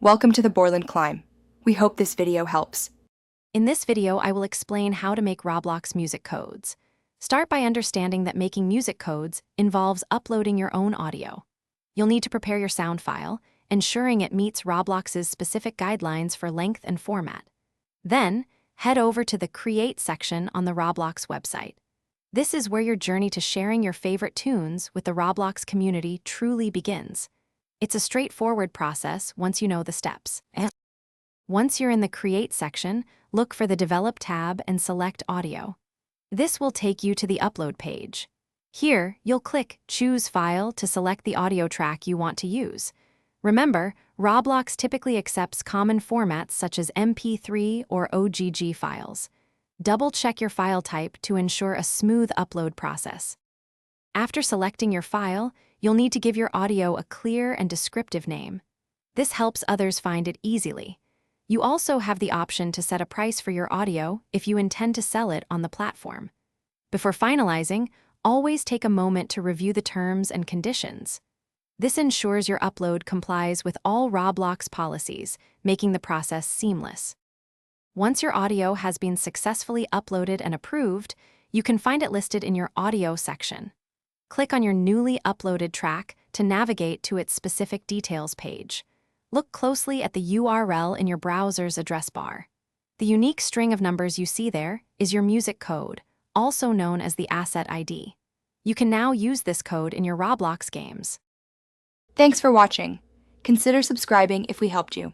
Welcome to the Borland Climb. We hope this video helps. In this video, I will explain how to make Roblox music codes. Start by understanding that making music codes involves uploading your own audio. You'll need to prepare your sound file, ensuring it meets Roblox's specific guidelines for length and format. Then, head over to the Create section on the Roblox website. This is where your journey to sharing your favorite tunes with the Roblox community truly begins. It's a straightforward process once you know the steps. Once you're in the Create section, look for the Develop tab and select Audio. This will take you to the Upload page. Here, you'll click Choose File to select the audio track you want to use. Remember, Roblox typically accepts common formats such as MP3 or OGG files. Double-check your file type to ensure a smooth upload process. After selecting your file, you'll need to give your audio a clear and descriptive name. This helps others find it easily. You also have the option to set a price for your audio if you intend to sell it on the platform. Before finalizing, always take a moment to review the terms and conditions. This ensures your upload complies with all Roblox policies, making the process seamless. Once your audio has been successfully uploaded and approved, you can find it listed in your Audio section. Click on your newly uploaded track to navigate to its specific details page. Look closely at the URL in your browser's address bar. The unique string of numbers you see there is your music code, also known as the asset ID. You can now use this code in your Roblox games. Thanks for watching. Consider subscribing if we helped you.